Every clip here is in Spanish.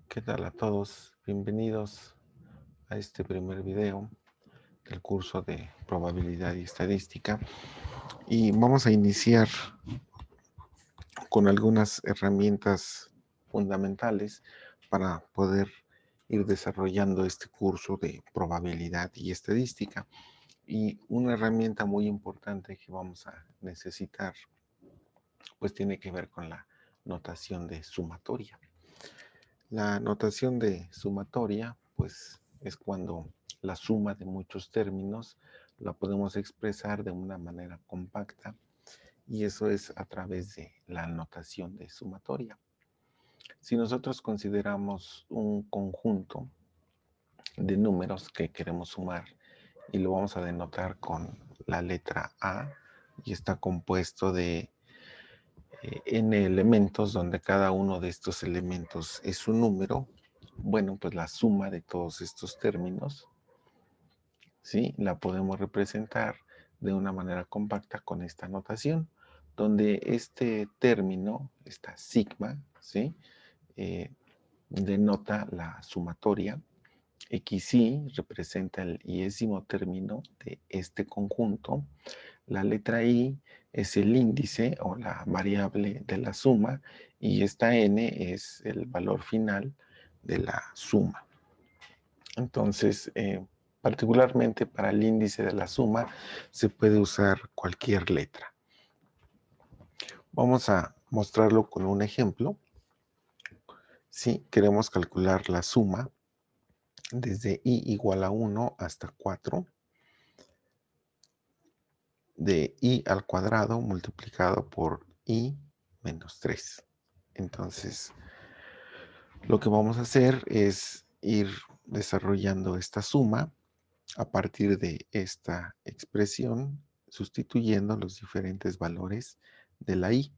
¿Qué tal a todos? Bienvenidos a este primer video del curso de probabilidad y estadística. Y vamos a iniciar con algunas herramientas fundamentales para poder ir desarrollando este curso de probabilidad y estadística. Y una herramienta muy importante que vamos a necesitar, pues tiene que ver con la notación de sumatoria. La notación de sumatoria, pues es cuando la suma de muchos términos la podemos expresar de una manera compacta y eso es a través de la notación de sumatoria. Si nosotros consideramos un conjunto de números que queremos sumar y lo vamos a denotar con la letra A y está compuesto de n elementos donde cada uno de estos elementos es un número, bueno, pues la suma de todos estos términos, ¿sí? La podemos representar de una manera compacta con esta notación, donde este término, esta sigma, ¿sí? Eh, denota la sumatoria. XY representa el iésimo término de este conjunto. La letra I es el índice o la variable de la suma y esta N es el valor final de la suma. Entonces, particularmente para el índice de la suma se puede usar cualquier letra. Vamos a mostrarlo con un ejemplo. Si queremos calcular la suma desde i igual a 1 hasta 4 de i al cuadrado multiplicado por i menos 3. Entonces, lo que vamos a hacer es ir desarrollando esta suma a partir de esta expresión, sustituyendo los diferentes valores de la i.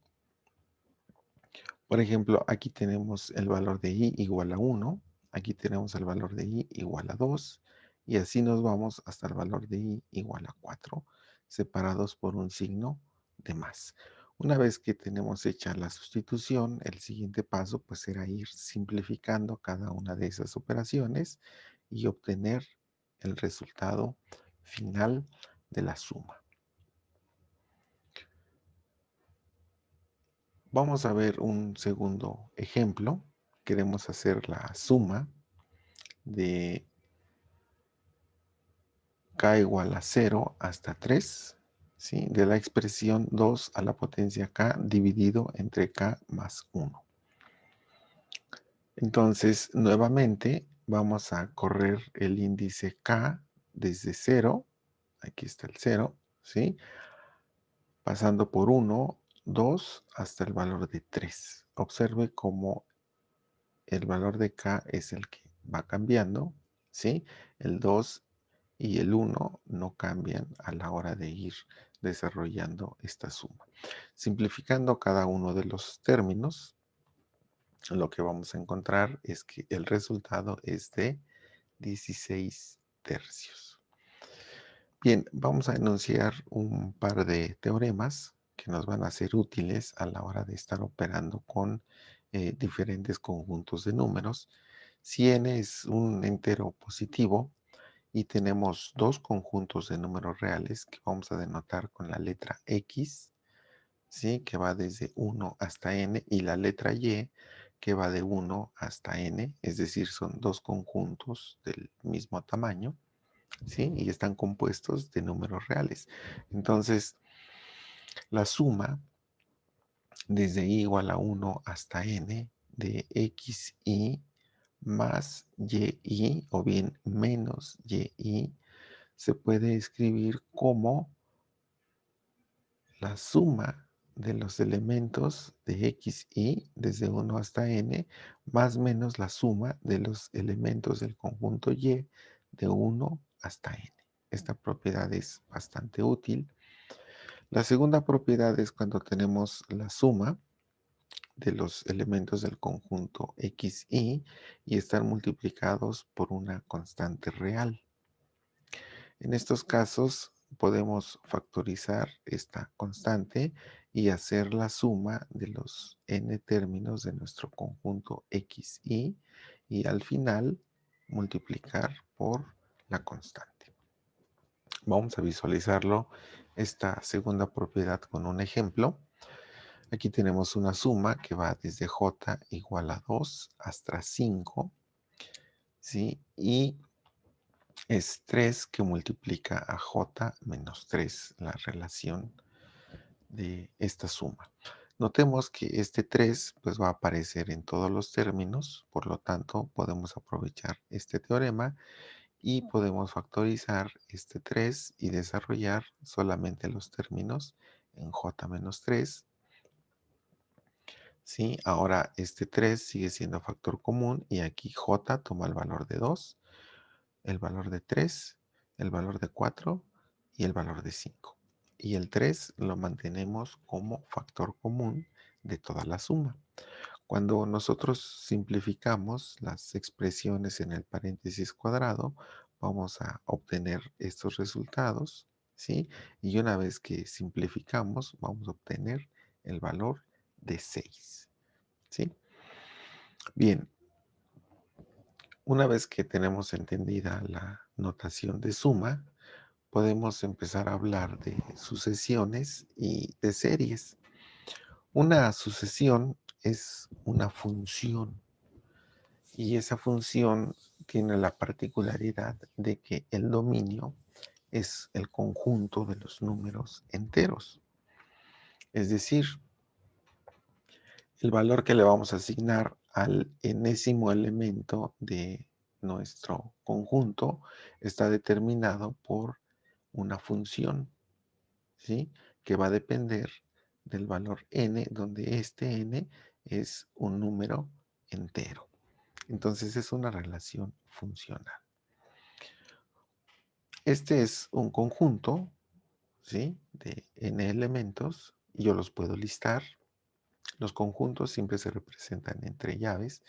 Por ejemplo, aquí tenemos el valor de i igual a 1, aquí tenemos el valor de i igual a 2, y así nos vamos hasta el valor de i igual a 4, separados por un signo de más. Una vez que tenemos hecha la sustitución, el siguiente paso pues será ir simplificando cada una de esas operaciones y obtener el resultado final de la suma. Vamos a ver un segundo ejemplo. Queremos hacer la suma de k igual a 0 hasta 3, ¿sí? De la expresión 2 a la potencia k dividido entre k más 1. Entonces, nuevamente, vamos a correr el índice k desde 0, aquí está el 0, ¿sí? Pasando por 1, 2, hasta el valor de 3. Observe cómo el valor de k es el que va cambiando, ¿sí? El 2 y el 1 no cambian a la hora de ir desarrollando esta suma. Simplificando cada uno de los términos, lo que vamos a encontrar es que el resultado es de 16 tercios. Bien, vamos a enunciar un par de teoremas que nos van a ser útiles a la hora de estar operando con diferentes conjuntos de números. Si n es un entero positivo y tenemos dos conjuntos de números reales que vamos a denotar con la letra X, ¿sí? Que va desde 1 hasta n, y la letra Y que va de 1 hasta n, es decir, son dos conjuntos del mismo tamaño, ¿sí? Y están compuestos de números reales. Entonces, la suma desde i igual a 1 hasta n de xi más yi o bien menos yi se puede escribir como la suma de los elementos de xi desde 1 hasta n más menos la suma de los elementos del conjunto y de 1 hasta n. Esta propiedad es bastante útil. La segunda propiedad es cuando tenemos la suma de los elementos del conjunto xi y están multiplicados por una constante real. En estos casos podemos factorizar esta constante y hacer la suma de los n términos de nuestro conjunto xi y al final multiplicar por la constante. Vamos a visualizarlo, esta segunda propiedad con un ejemplo. Aquí tenemos una suma que va desde j igual a 2 hasta 5, ¿sí? Y es 3 que multiplica a j menos 3, la relación de esta suma. Notemos que este 3 pues, va a aparecer en todos los términos, por lo tanto podemos aprovechar este teorema y podemos factorizar este 3 y desarrollar solamente los términos en j menos 3. ¿Sí? Ahora este 3 sigue siendo factor común y aquí j toma el valor de 2, el valor de 3, el valor de 4 y el valor de 5. Y el 3 lo mantenemos como factor común de toda la suma. Cuando nosotros simplificamos las expresiones en el paréntesis cuadrado, vamos a obtener estos resultados, ¿sí? Y una vez que simplificamos, vamos a obtener el valor de 6, ¿sí? Bien, una vez que tenemos entendida la notación de suma, podemos empezar a hablar de sucesiones y de series. Una sucesión es una función y esa función tiene la particularidad de que el dominio es el conjunto de los números enteros. Es decir, el valor que le vamos a asignar al enésimo elemento de nuestro conjunto está determinado por una función, ¿sí? Que va a depender del valor n, donde este n es un número entero. Entonces es una relación funcional. Este es un conjunto, ¿sí? De n elementos y yo los puedo listar. Los conjuntos siempre se representan entre llaves.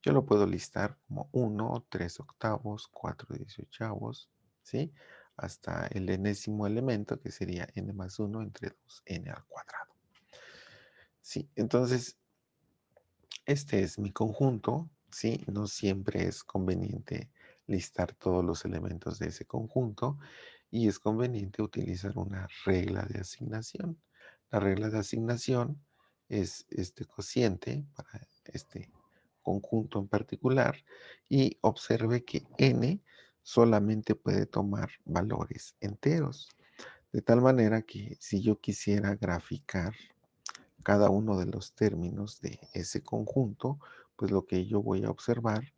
Yo lo puedo listar como 1, 3 octavos, 4 18avos, ¿sí? Hasta el enésimo elemento, que sería n más 1 entre 2, n al cuadrado. Sí, entonces, este es mi conjunto, ¿sí? No siempre es conveniente listar todos los elementos de ese conjunto y es conveniente utilizar una regla de asignación. La regla de asignación es este cociente para este conjunto en particular y observe que n solamente puede tomar valores enteros. De tal manera que si yo quisiera graficar cada uno de los términos de ese conjunto, pues lo que yo voy a observar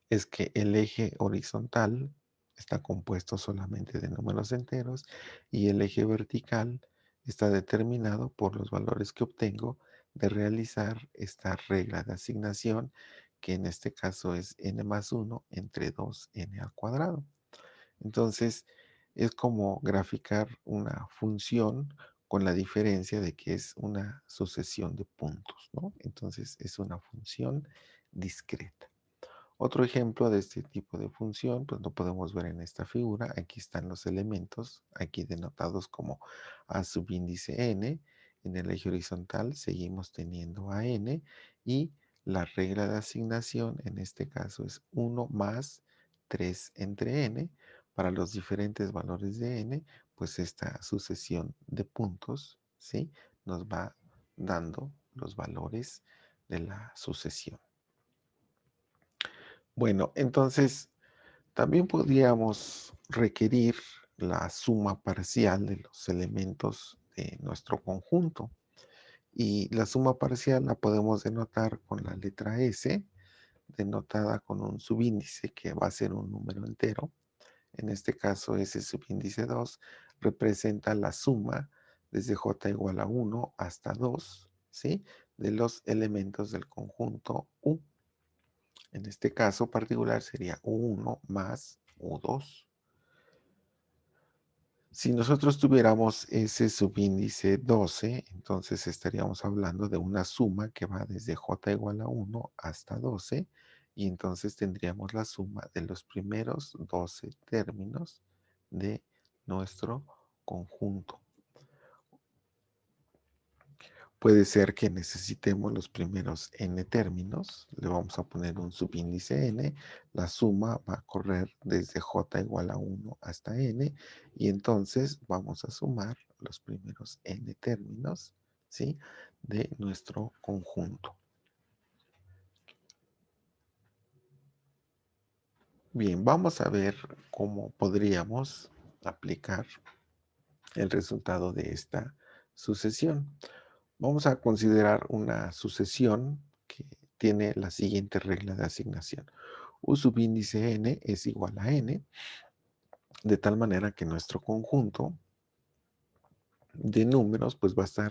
es que el eje horizontal está compuesto solamente de números enteros y el eje vertical está determinado por los valores que obtengo de realizar esta regla de asignación, que en este caso es n más 1 entre 2n al cuadrado. Entonces, es como graficar una función con la diferencia de que es una sucesión de puntos, ¿no? Entonces, es una función discreta. Otro ejemplo de este tipo de función, pues lo podemos ver en esta figura. Aquí están los elementos, aquí denotados como a subíndice n. En el eje horizontal seguimos teniendo a n y la regla de asignación en este caso es 1 más 3 entre n. Para los diferentes valores de n, pues esta sucesión de puntos, ¿sí? Nos va dando los valores de la sucesión. Bueno, entonces también podríamos requerir la suma parcial de los elementos de nuestro conjunto. Y la suma parcial la podemos denotar con la letra S, denotada con un subíndice que va a ser un número entero. En este caso, ese subíndice 2 representa la suma desde j igual a 1 hasta 2, ¿sí? De los elementos del conjunto U. En este caso particular sería U1 más U2. Si nosotros tuviéramos ese subíndice 12, entonces estaríamos hablando de una suma que va desde j igual a 1 hasta 12, y entonces tendríamos la suma de los primeros 12 términos de nuestro conjunto. Puede ser que necesitemos los primeros n términos, le vamos a poner un subíndice n, la suma va a correr desde j igual a 1 hasta n, y entonces vamos a sumar los primeros n términos, ¿sí?, de nuestro conjunto. Bien, vamos a ver cómo podríamos aplicar el resultado de esta sucesión. Vamos a considerar una sucesión que tiene la siguiente regla de asignación. U subíndice n es igual a n, de tal manera que nuestro conjunto de números pues va a estar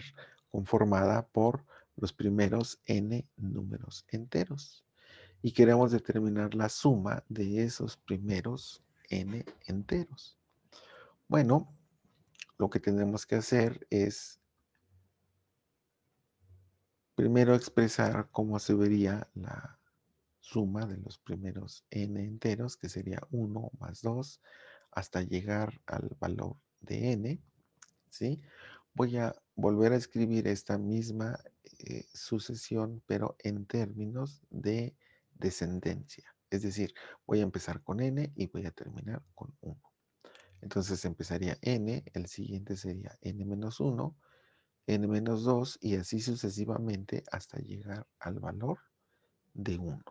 conformada por los primeros n números enteros. Y queremos determinar la suma de esos primeros n enteros. Bueno, lo que tenemos que hacer es primero expresar cómo se vería la suma de los primeros n enteros, que sería 1 más 2, hasta llegar al valor de n, ¿sí? Voy a volver a escribir esta misma sucesión, pero en términos de descendencia. Es decir, voy a empezar con n y voy a terminar con 1. Entonces empezaría n, el siguiente sería n menos 1, n menos 2 y así sucesivamente hasta llegar al valor de 1.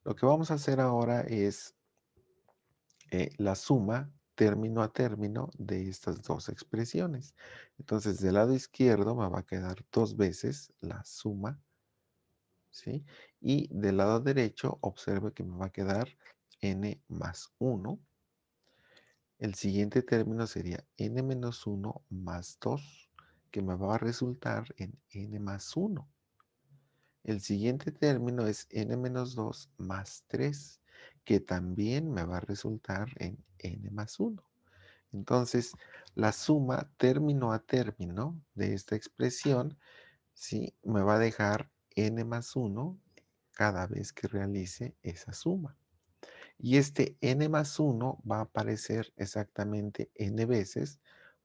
Lo que vamos a hacer ahora es la suma término a término de estas dos expresiones. Entonces, del lado izquierdo me va a quedar dos veces la suma, ¿sí? Y del lado derecho, observe que me va a quedar n más 1. El siguiente término sería n menos 1 más 2, que me va a resultar en n más 1. El siguiente término es n menos 2 más 3, que también me va a resultar en n más 1. Entonces, la suma término a término de esta expresión, ¿sí?, me va a dejar n más 1 cada vez que realice esa suma. Y este n más 1 va a aparecer exactamente n veces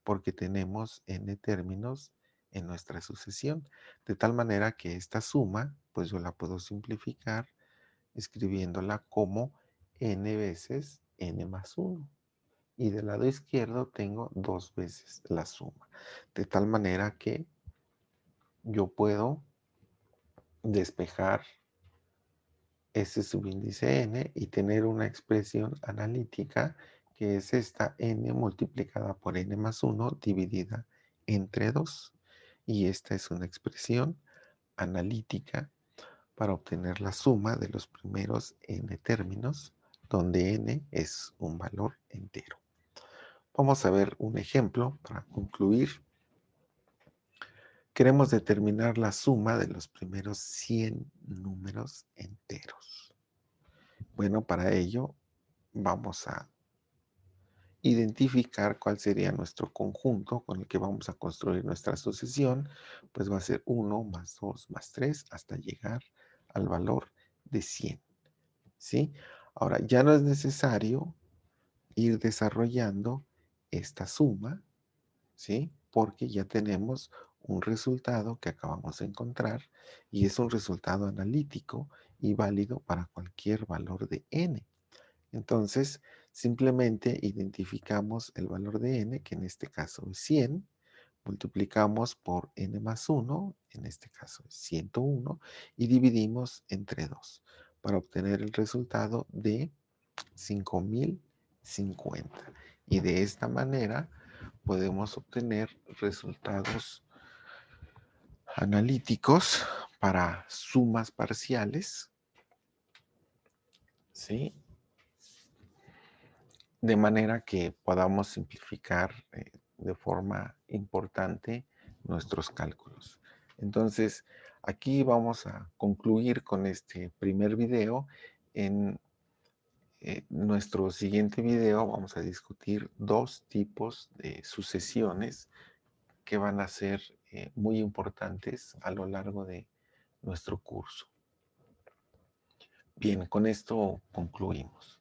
porque tenemos n términos en nuestra sucesión. De tal manera que esta suma, pues yo la puedo simplificar escribiéndola como n veces n más 1. Y del lado izquierdo tengo dos veces la suma. De tal manera que yo puedo despejar ese subíndice n y tener una expresión analítica que es esta n multiplicada por n más 1 dividida entre 2. Y esta es una expresión analítica para obtener la suma de los primeros n términos, donde n es un valor entero. Vamos a ver un ejemplo para concluir. Queremos determinar la suma de los primeros 100 números enteros. Bueno, para ello vamos a identificar cuál sería nuestro conjunto con el que vamos a construir nuestra sucesión. Pues va a ser 1 más 2 más 3 hasta llegar al valor de 100. ¿Sí? Ahora, ya no es necesario ir desarrollando esta suma, ¿sí?, porque ya tenemos un resultado que acabamos de encontrar y es un resultado analítico y válido para cualquier valor de n. Entonces, simplemente identificamos el valor de n, que en este caso es 100, multiplicamos por n más 1, en este caso es 101, y dividimos entre 2 para obtener el resultado de 5050. Y de esta manera podemos obtener resultados analíticos para sumas parciales, ¿sí?, de manera que podamos simplificar de forma importante nuestros cálculos. Entonces, aquí vamos a concluir con este primer video. En nuestro siguiente video vamos a discutir dos tipos de sucesiones que van a ser muy importantes a lo largo de nuestro curso. Bien, con esto concluimos.